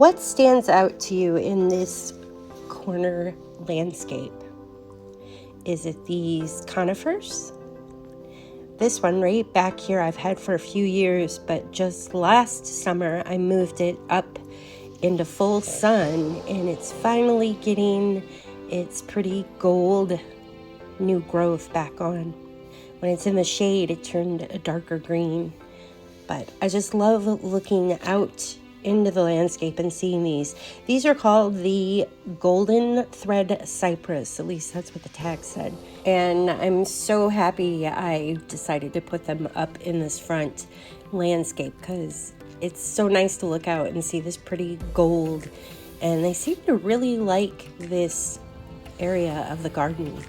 What stands out to you in this corner landscape? Is it these conifers? This one right back here I've had for a few years, but just last summer I moved it up into full sun, and it's finally getting its pretty gold new growth back on. When it's in the shade, it turned a darker green. But I just love looking out into the landscape and seeing these. These are called the golden thread cypress, at least that's what the tag said. And I'm so happy I decided to put them up in this front landscape because it's so nice to look out and see this pretty gold. And they seem to really like this area of the garden.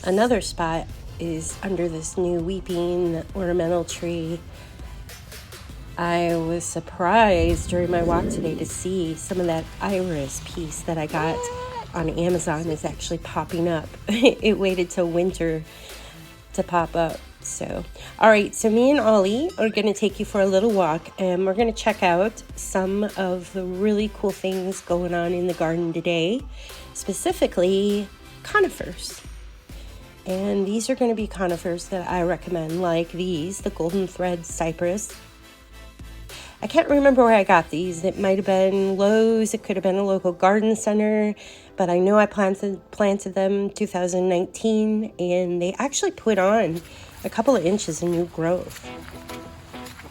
Another spot is under this new weeping ornamental tree. I was surprised during my walk today to see some of that iris piece that I got on Amazon is actually popping up. It waited till winter to pop up. So, all right, so me and Ollie are going to take you for a little walk, and we're going to check out some of the really cool things going on in the garden today, specifically conifers. And these are going to be conifers that I recommend, like these, the golden thread cypress. I can't remember where I got these. It might have been Lowe's, it could have been a local garden center, but I know I planted them 2019, and they actually put on a couple of inches of new growth.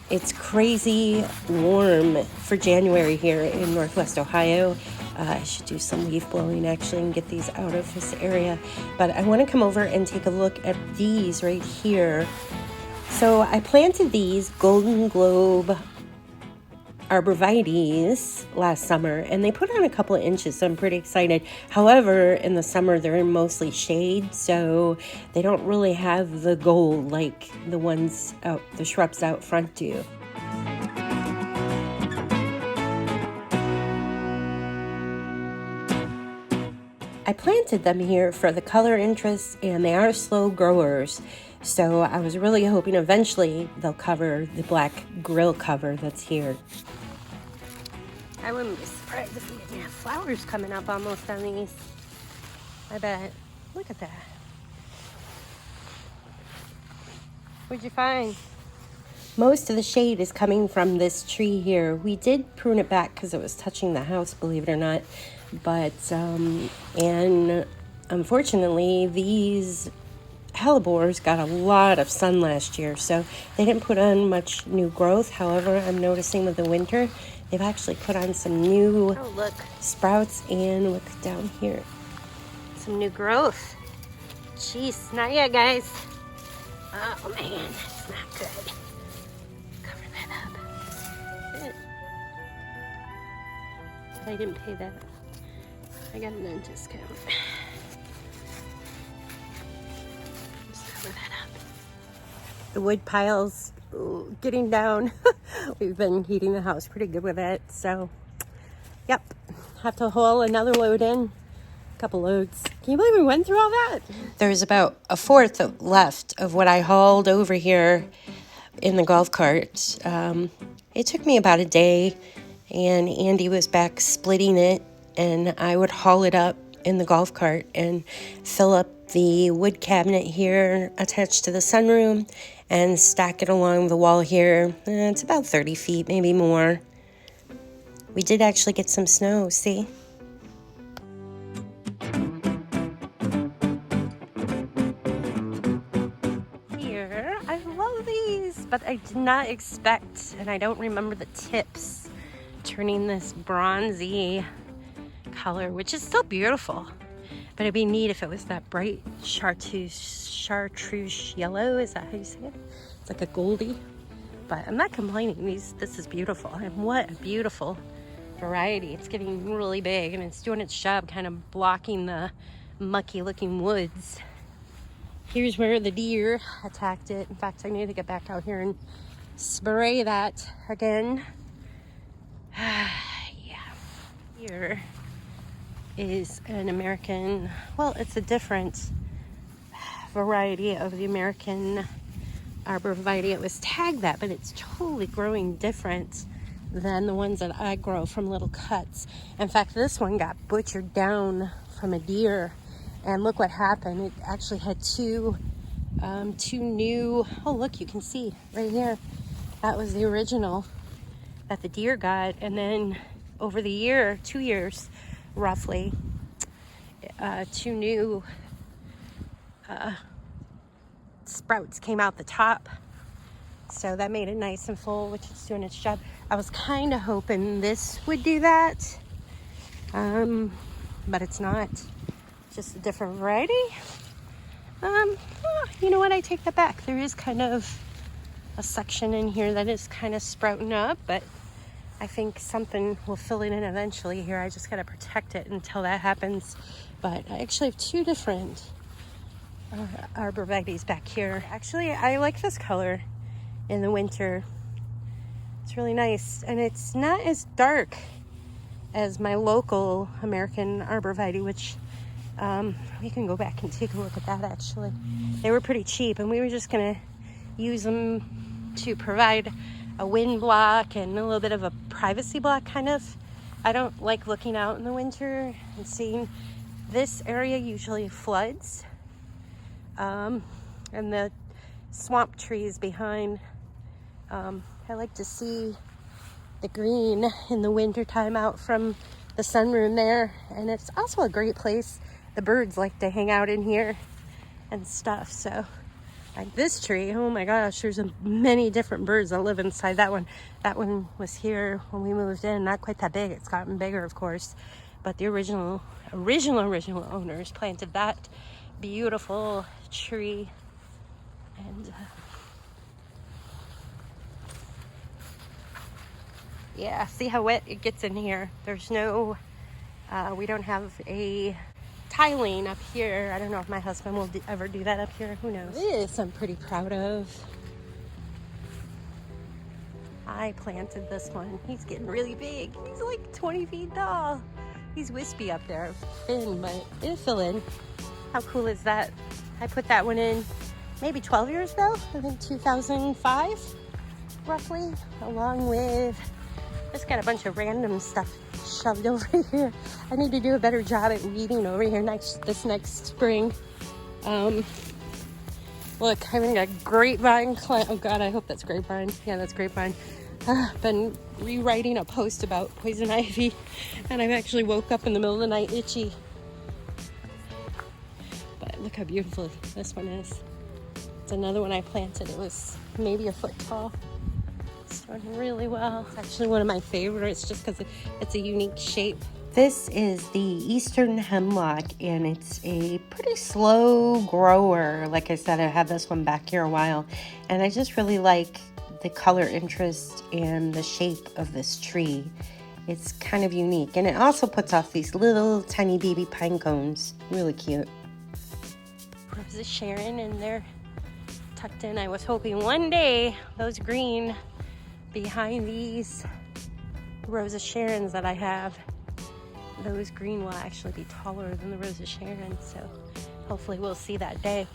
It's crazy warm for January here in Northwest Ohio. I should do some leaf blowing actually and get these out of this area. But I want to come over and take a look at these right here. So I planted these Golden Globe Arborvitaes last summer, and they put on a couple of inches, so I'm pretty excited. However, in the summer they're in mostly shade, so they don't really have the gold like the ones out, the shrubs out front do. I planted them here for the color interest, and they are slow growers. So I was really hoping eventually they'll cover the black grill cover that's here. I wouldn't be surprised if we didn't have flowers coming up almost on these. I bet. Look at that. What'd you find? Most of the shade is coming from this tree here. We did prune it back because it was touching the house, believe it or not. But, and unfortunately, these hellebores got a lot of sun last year, so they didn't put on much new growth. However, I'm noticing with the winter, they've actually put on some new sprouts, and look down here. Some new growth. Jeez, not yet, guys. Oh, man, that's not good. Cover that up. I didn't pay that. I got an discount. Just cover that up. The wood pile's getting down. We've been heating the house pretty good with it, so yep. Have to haul another load in. A couple loads. Can you believe we went through all that? There's about a fourth left of what I hauled over here in the golf cart. It took me about a day, and Andy was back splitting it, and I would haul it up in the golf cart and fill up the wood cabinet here attached to the sunroom and stack it along the wall here. It's about 30 feet, maybe more. We did actually get some snow, see? Here, I love these, but I did not expect, and I don't remember the tips, turning this bronzy color, which is still beautiful, but it'd be neat if it was that bright chartreuse yellow. Is that how you say it? It's like a goldie, but I'm not complaining. This is beautiful, and what a beautiful variety. It's getting really big, and it's doing its job kind of blocking the mucky looking woods. Here's where the deer attacked it. In fact, I need to get back out here and spray that again. Yeah. Here is an American, well, it's a different variety of the American Arborvitae. It was tagged that, but it's totally growing different than the ones that I grow from little cuts. In fact, this one got butchered down from a deer, and look what happened. It actually had two new, oh look, you can see right here, that was the original that the deer got. And then over the year, 2 years roughly, two new sprouts came out the top, so that made it nice and full, which is doing its job. I was kind of hoping this would do that, but it's not. It's just a different variety. You know what, I take that back. There is kind of a section in here that is kind of sprouting up, but I think something will fill it in eventually here. I just got to protect it until that happens. But I actually have two different Arborvitaes back here. Actually, I like this color in the winter. It's really nice, and it's not as dark as my local American Arborvitae, which we can go back and take a look at that. Actually, they were pretty cheap, and we were just gonna use them to provide a wind block and a little bit of a privacy block, kind of. I don't like looking out in the winter and seeing. This area usually floods, and the swamp trees behind. I like to see the green in the winter time out from the sunroom there, and it's also a great place. The birds like to hang out in here and stuff. So like this tree, oh my gosh, there's many different birds that live inside that one. That one was here when we moved in, not quite that big. It's gotten bigger, of course, but the original owners planted that beautiful tree. And yeah, see how wet it gets in here. There's no, we don't have a tiling up here. I don't know if my husband will ever do that up here. Who knows? This I'm pretty proud of. I planted this one. He's getting really big. He's like 20 feet tall. He's wispy up there, thin, but it'll fill in. How cool is that? I put that one in maybe 12 years ago, I think 2005, roughly, along with, just got a bunch of random stuff shoved over here. I need to do a better job at weeding over here this next spring. Look, I even got grapevine. Oh God, I hope that's grapevine. Yeah, that's grapevine. Been rewriting a post about poison ivy, and I've actually woke up in the middle of the night itchy. But look how beautiful this one is. It's another one I planted. It was maybe a foot tall. It's doing really well. It's actually one of my favorites just because it's a unique shape. This is the Eastern Hemlock, and it's a pretty slow grower. Like I said, I've had this one back here a while, and I just really like the color interest and the shape of this tree. It's kind of unique, and it also puts off these little tiny baby pine cones. Really cute. Roses Sharon, and they're tucked in. I was hoping one day those green behind these Roses Sharons that I have, those green will actually be taller than the Roses Sharon, so hopefully we'll see that day.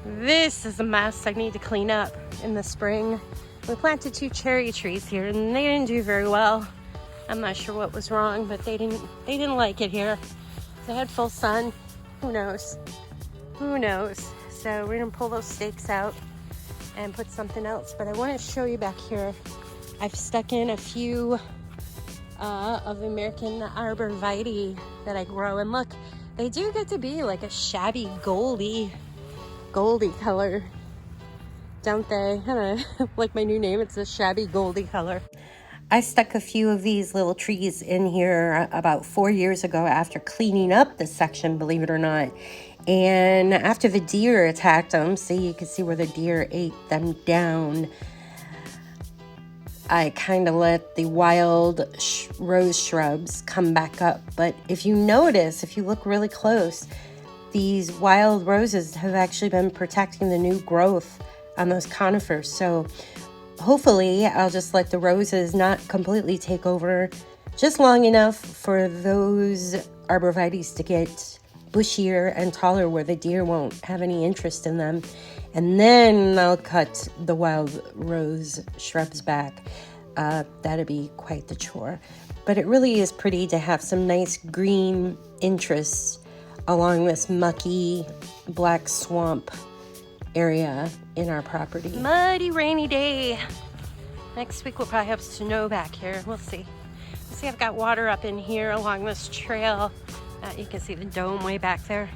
This is a mess I need to clean up in the spring. We planted 2 cherry trees here, and they didn't do very well. I'm not sure what was wrong, but they didn't like it here. They had full sun. Who knows? Who knows? So we're gonna pull those stakes out and put something else. But I want to show you back here. I've stuck in a few of the American Arborvitae that I grow, and look, they do get to be like a shabby goldy color, don't they? I don't know, like my new name, it's a shabby goldy color. I stuck a few of these little trees in here about 4 years ago after cleaning up this section, believe it or not. And after the deer attacked them, see, you can see where the deer ate them down, I kind of let the wild rose shrubs come back up. But if you notice, if you look really close, these wild roses have actually been protecting the new growth on those conifers. So hopefully I'll just let the roses not completely take over, just long enough for those Arborvitaes to get bushier and taller where the deer won't have any interest in them. And then I'll cut the wild rose shrubs back. That'd be quite the chore. But it really is pretty to have some nice green interests along this mucky black swamp area in our property. Muddy, rainy day. Next week we'll probably have snow back here. We'll see. See, I've got water up in here along this trail. You can see the dome way back there.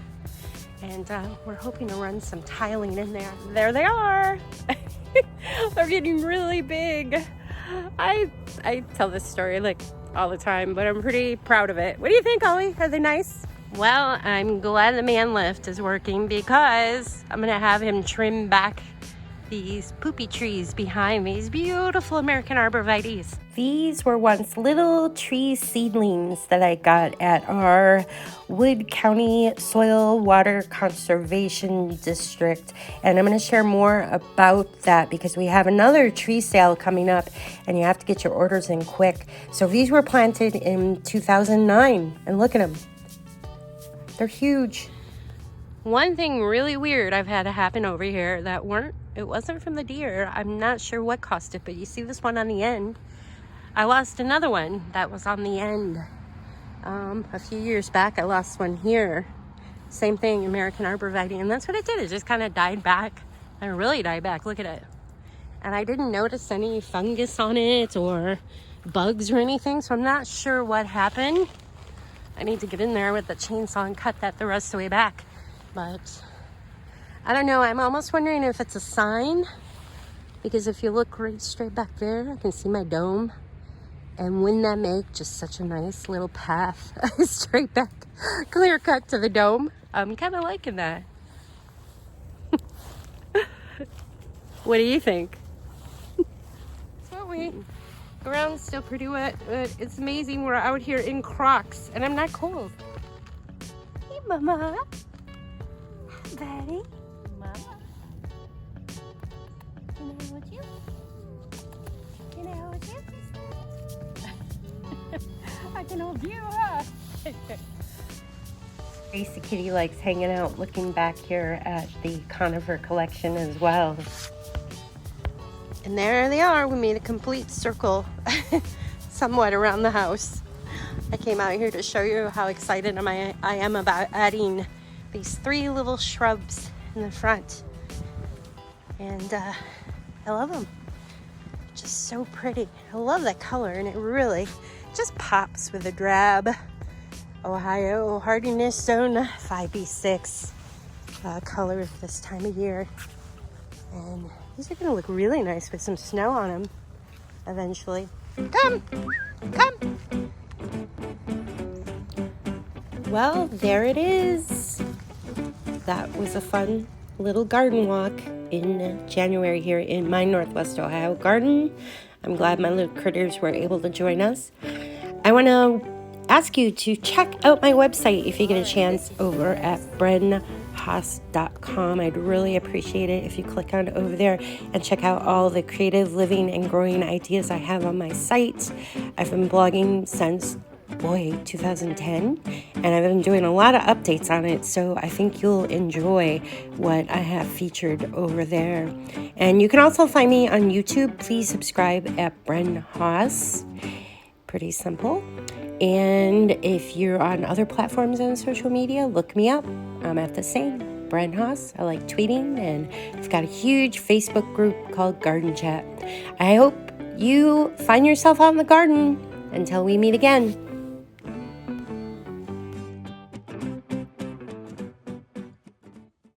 And we're hoping to run some tiling in there. There they are. They're getting really big. I tell this story like all the time, but I'm pretty proud of it. What do you think, Ollie? Are they nice? Well, I'm glad the man lift is working because I'm gonna have him trim back these poopy trees behind these beautiful American Arborvitaes. These were once little tree seedlings that I got at our Wood County Soil Water Conservation District. And I'm going to share more about that because we have another tree sale coming up and you have to get your orders in quick. So these were planted in 2009 and look at them. They're huge. One thing really weird I've had to happen over here it wasn't from the deer. I'm not sure what caused it, but you see this one on the end. I lost another one that was on the end. A few years back, I lost one here. Same thing, American Arborvitae, and that's what it did. It just kind of died back. It really died back. Look at it. And I didn't notice any fungus on it or bugs or anything, so I'm not sure what happened. I need to get in there with the chainsaw and cut that the rest of the way back. But I don't know. I'm almost wondering if it's a sign, because if you look right straight back there, I can see my dome. And wouldn't that make just such a nice little path straight back, clear cut to the dome? I'm kind of liking that. What do you think? The ground's still pretty wet, but it's amazing. We're out here in Crocs, and I'm not cold. Hey, Mama. Hi, Daddy. Mama. Can I hold you? Can I hold you? I can hold you, huh? Gracie Kitty likes hanging out, looking back here at the Conifer collection as well. And there they are. We made a complete circle, somewhat around the house. I came out here to show you how excited I am about adding these 3 little shrubs in the front. And I love them. Just so pretty. I love that color, and it really just pops with a drab Ohio hardiness zone 5B6 color this time of year. And these are going to look really nice with some snow on them eventually. Come! Well, there it is. That was a fun little garden walk in January here in my Northwest Ohio garden. I'm glad my little critters were able to join us. I want to ask you to check out my website if you get a chance over at Haas.com. I'd really appreciate it if you click on over there and check out all the creative living and growing ideas I have on my site. I've been blogging since 2010, and I've been doing a lot of updates on it, so I think you'll enjoy what I have featured over there. And you can also find me on YouTube. Please subscribe at Bren Haas. Pretty simple. And if you're on other platforms on social media, look me up. I'm at the same, Bren Haas. I like tweeting, and I've got a huge Facebook group called Garden Chat. I hope you find yourself out in the garden. Until we meet again.